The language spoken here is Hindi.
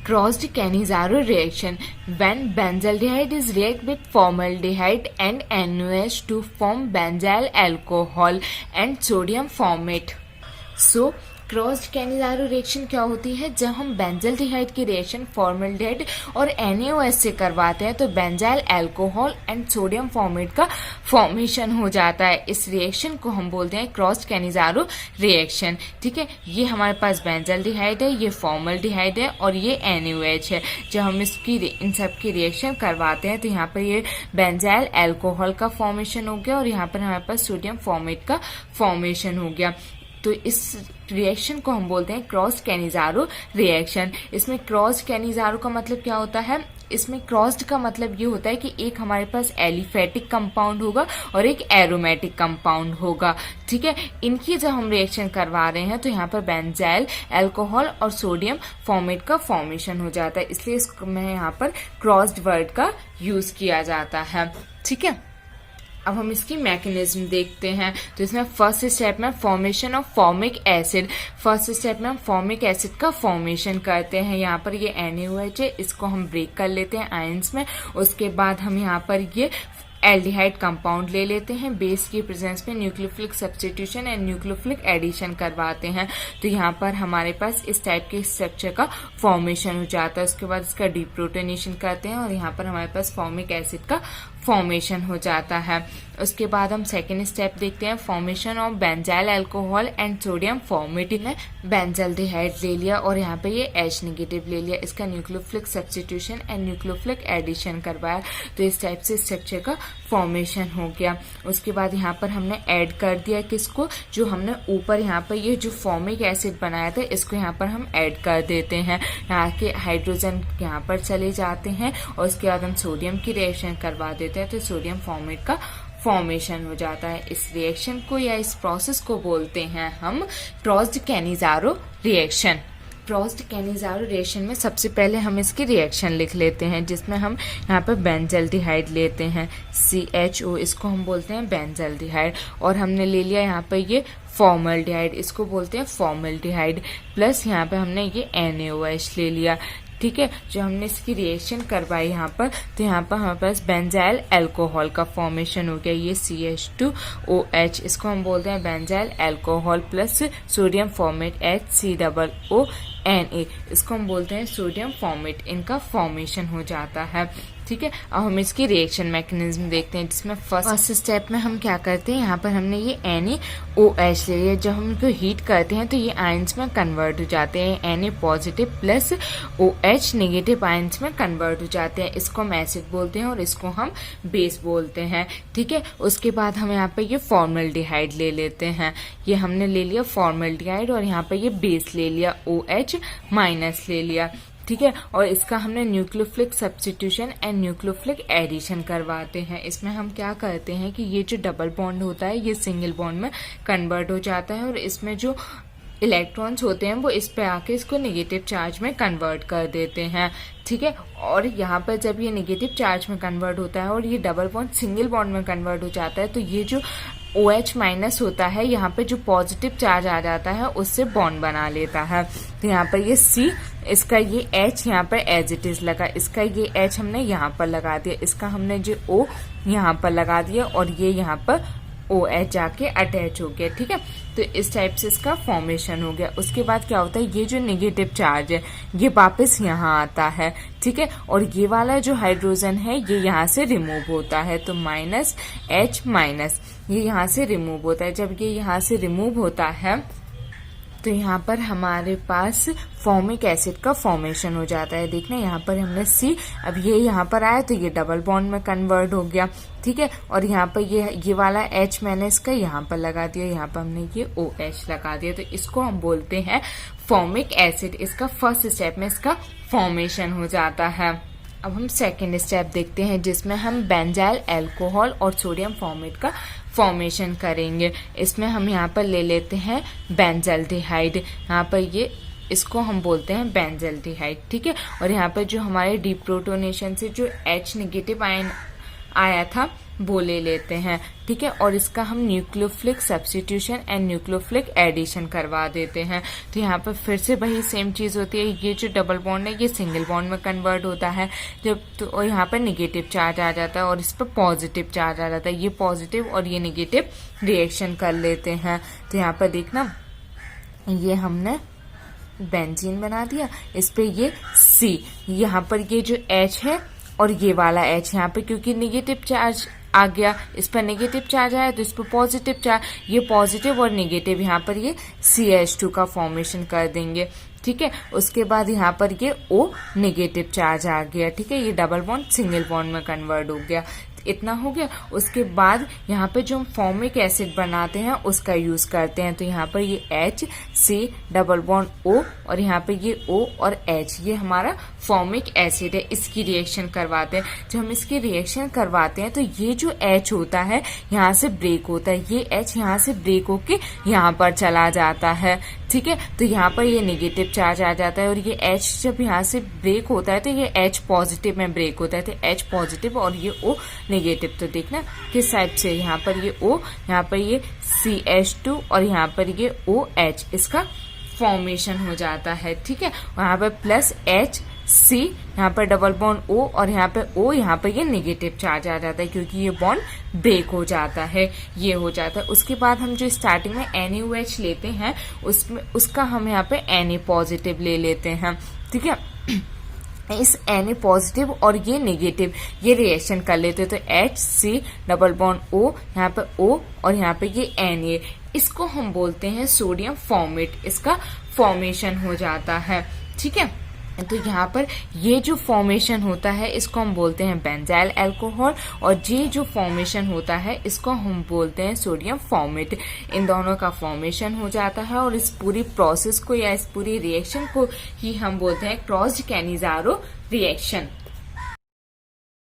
Crossed Cannizzaro reaction, when benzaldehyde is react with formaldehyde and NaOH to form benzyl alcohol and sodium formate. So crossed Cannizzaro reaction क्या होती है? जब हम बेंजल्डिहाइड की रिएक्शन फॉर्मल्डिहाइड और NaOH से करवाते हैं तो benzyl alcohol and sodium format का फॉर्मेशन हो जाता है। इस रिएक्शन को हम बोलते हैं क्रॉस्ड कैनिज़ारो रिएक्शन। ठीक है, ये हमारे पास बेंजल्डिहाइड है, ये फॉर्मल्डिहाइड है और ये NaOH है। जब हम इन सब की रिएक्शन करवाते हैं तो यहाँ पर ये बेंजाइल अल्कोहल का फॉर्मेशन हो गया और यहाँ पर हमारे पास सोडियम फॉर्मेट का फॉर्मेशन हो गया। तो इस रिएक्शन को हम बोलते हैं क्रॉस्ड कैनिज़ारो रिएक्शन। इसमें क्रॉस्ड कैनिज़ारो का मतलब क्या होता है? इसमें क्रॉस्ड का मतलब ये होता है कि एक हमारे पास एलिफेटिक कंपाउंड होगा और एक एरोमेटिक कंपाउंड होगा। ठीक है, इनकी जब हम रिएक्शन करवा रहे हैं तो यहाँ पर बेंजाइल अल्कोहल और सोडियम फॉर्मेट का फॉर्मेशन हो जाता है, इसलिए इसमें यहाँ पर क्रॉस्ड वर्ड का यूज किया जाता है। ठीक है, अब हम इसकी मैकेनिज्म देखते हैं। तो इसमें फर्स्ट स्टेप में formation of formic acid, first step में हम फॉर्मिक एसिड का फॉर्मेशन करते हैं। यहाँ पर ये NaOH है, इसको हम ब्रेक कर लेते हैं आयंस में। उसके बाद हम यहाँ पर ये एल्डिहाइड कंपाउंड ले लेते हैं, बेस की प्रेजेंस में nucleophilic substitution and nucleophilic addition करवाते हैं। तो यहाँ पर हमारे पास इस टाइप के स्ट्रक्चर का फॉर्मेशन हो जाता है। उसके बाद इसका डीप्रोटोनेशन करते हैं और यहाँ पर हमारे पास फॉर्मिक एसिड का फॉर्मेशन हो जाता है। उसके बाद हम सेकेंड स्टेप देखते हैं, formation of benzyl alcohol and sodium format में बेंजल्डिहाइड ले लिया और यहाँ पे ये H नेगेटिव ले लिया, इसका nucleophilic substitution and nucleophilic addition करवाया। तो इस टाइप से स्ट्रक्चर का फॉर्मेशन हो गया। उसके बाद यहाँ पर हमने ऐड कर दिया किसको, जो हमने ऊपर यहाँ पर ये जो फॉर्मिक एसिड बनाया था इसको यहाँ पर हम ऐड कर देते हैं। यहाँ के हाइड्रोजन यहाँ पर चले जाते हैं और उसके बाद हम सोडियम की रिएक्शन करवा देते हैं तो सोडियम फॉर्मेट का फॉर्मेशन हो जाता है। इस रिएक्शन को या इस प्रोसेस को बोलते हैं हम crossed Cannizzaro reaction. Crossed Cannizzaro reaction में सबसे पहले हम इसकी रिएक्शन लिख लेते हैं, जिसमें हम यहाँ पर बेंजल्डिहाइड लेते हैं CHO, इसको हम बोलते हैं बेंजल्डिहाइड, और हमने ले लिया यहाँ पर ये फॉर्मल्डिहाइड, इसको बोलते हैं फॉर्मल्डिहाइड, प्लस यहाँ पे हमने ये NaOH ले लिया। ठीक है, जो हमने इसकी रिएक्शन करवाई यहाँ पर, तो यहाँ पर हमारे पास बेंजाइल अल्कोहल का फॉर्मेशन हो गया, ये CH2OH, इसको हम बोलते हैं benzyl alcohol plus sodium format HCOONA, इसको हम बोलते हैं सोडियम फॉर्मेट, इनका फॉर्मेशन हो जाता है। ठीक है, अब हम इसकी रिएक्शन मैकेनिज्म देखते हैं, जिसमें फर्स्ट स्टेप में हम क्या करते हैं, यहाँ पर हमने ये NaOH ले लिया। जब हम इनको हीट करते हैं तो ये आयंस में कन्वर्ट हो जाते हैं, Na positive plus OH negative ions में कन्वर्ट हो जाते हैं। इसको हम एसिड बोलते हैं और इसको हम बेस बोलते हैं। ठीक है, उसके बाद हम यहाँ पे ये फॉर्मल्डिहाइड ले लेते हैं, ये हमने ले लिया फॉर्मल्डिहाइड और यहाँ पे ये बेस ले लिया OH माइनस ले लिया। ठीक है, और इसका हमने nucleophilic substitution and nucleophilic addition करवाते हैं। इसमें हम क्या करते हैं कि ये जो डबल बॉन्ड होता है ये सिंगल बॉन्ड में कन्वर्ट हो जाता है और इसमें जो इलेक्ट्रॉन्स होते हैं वो इस पे आके इसको नेगेटिव चार्ज में कन्वर्ट कर देते हैं। ठीक है, और यहाँ पर जब ये नेगेटिव चार्ज में कन्वर्ट होता है और ये डबल बॉन्ड सिंगल बॉन्ड में कन्वर्ट हो जाता है तो ये जो OH माइनस होता है यहाँ पे जो पॉजिटिव चार्ज आ जाता है उससे बॉन्ड बना लेता है। तो यहाँ पर ये C, इसका ये H यहाँ पर एज इट इज लगा, इसका ये H हमने यहाँ पर लगा दिया, इसका हमने जो O यहाँ पर लगा दिया और ये यहाँ पर OH जाके अटैच हो गया। ठीक है, तो इस टाइप से इसका फॉर्मेशन हो गया। उसके बाद क्या होता है, ये जो नेगेटिव चार्ज है ये वापस यहाँ आता है। ठीक है, और ये वाला जो हाइड्रोजन है ये यहाँ से रिमूव होता है, तो -H माइनस ये यहाँ से रिमूव होता है। जब ये यहाँ से रिमूव होता है तो यहाँ पर हमारे पास फॉर्मिक एसिड का फॉर्मेशन हो जाता है। देखना यहाँ पर हमने C, अब ये यहाँ पर आया तो ये डबल बॉन्ड में कन्वर्ट हो गया। ठीक है, और यहाँ पर ये वाला H मैंने इसका यहाँ पर लगा दिया, यहाँ पर हमने ये OH लगा दिया, तो इसको हम बोलते हैं फॉर्मिक एसिड। इसका फर्स्ट स्टेप में इसका फॉर्मेशन हो जाता है। अब हम सेकेंड स्टेप देखते हैं, जिसमें हम बेंजाइल अल्कोहल और सोडियम फॉर्मेट का फॉर्मेशन करेंगे। इसमें हम यहाँ पर ले लेते हैं बेंजल्डिहाइड, यहाँ पर ये इसको हम बोलते हैं बेंजल्डिहाइड। ठीक है, और यहाँ पर जो हमारे डीप्रोटोनेशन से जो H नेगेटिव आयन आया था वो ले लेते हैं, ठीक है। और इसका हम nucleophilic substitution and nucleophilic addition करवा देते हैं। तो यहाँ पर फिर से वही सेम चीज होती है, ये जो डबल बॉन्ड है ये सिंगल बॉन्ड में कन्वर्ट होता है जब, तो यहाँ पर निगेटिव चार्ज आ जाता है और इस पर पॉजिटिव चार्ज आ जाता है। ये पॉजिटिव और ये निगेटिव रिएक्शन कर लेते हैं। तो यहाँ पर देखना, ये हमने बेंजीन बना दिया, इस पे ये C, यहाँ पर ये जो H है और ये वाला H यहाँ पे क्योंकि निगेटिव चार्ज आ गया, इस पर नेगेटिव चार्ज आया तो इस पर पॉजिटिव चार्ज, ये पॉजिटिव और नेगेटिव यहाँ पर ये CH2 का फॉर्मेशन कर देंगे, ठीक है। उसके बाद यहाँ पर ये O नेगेटिव चार्ज आ गया, ठीक है। ये डबल बॉन्ड सिंगल बॉन्ड में कन्वर्ट हो गया, इतना हो गया। उसके बाद यहाँ पे जो हम फॉर्मिक एसिड बनाते हैं उसका यूज करते हैं। तो यहाँ पर ये H C double bond O और यहाँ पे ये O और H, ये हमारा फॉर्मिक एसिड है, इसकी रिएक्शन करवाते हैं। जब हम इसकी रिएक्शन करवाते हैं तो ये जो H होता है यहाँ से ब्रेक होता है, ये H यहाँ से ब्रेक होके यहाँ पर चला जाता है, ठीक है। तो यहाँ पर ये नेगेटिव चार्ज आ जाता है और ये H जब यहाँ से ब्रेक होता है तो ये H पॉजिटिव में ब्रेक होता है, तो H पॉजिटिव और ये O नेगेटिव। तो देखना किस साइड से, यहाँ पर ये O, यहाँ पर ये CH2 और यहाँ पर ये OH, इसका फॉर्मेशन हो जाता है, ठीक है। और यहाँ पर प्लस H C, यहाँ पर डबल बॉन्ड O और यहाँ पे O, यहाँ पर ये नेगेटिव चार्ज आ जाता है क्योंकि ये बॉन्ड ब्रेक हो जाता है, ये हो जाता है। उसके बाद हम जो स्टार्टिंग में NaOH लेते हैं उसमें उसका हम यहाँ पे Na पॉजिटिव ले लेते हैं, ठीक है। इस Na पॉजिटिव और ये नेगेटिव ये रिएक्शन कर लेते हैं, तो HC डबल बॉन्ड O, यहाँ पे O और यहाँ पे ये Na, इसको हम बोलते हैं सोडियम फॉर्मेट, इसका फॉर्मेशन हो जाता है, ठीक है। तो यहाँ पर ये जो फॉर्मेशन होता है इसको हम बोलते हैं बेंजाइल अल्कोहल और ये जो फॉर्मेशन होता है इसको हम बोलते हैं सोडियम फॉर्मेट। इन दोनों का फॉर्मेशन हो जाता है और इस पूरी प्रोसेस को या इस पूरी रिएक्शन को ही हम बोलते हैं क्रॉस्ड कैनिज़ारो रिएक्शन।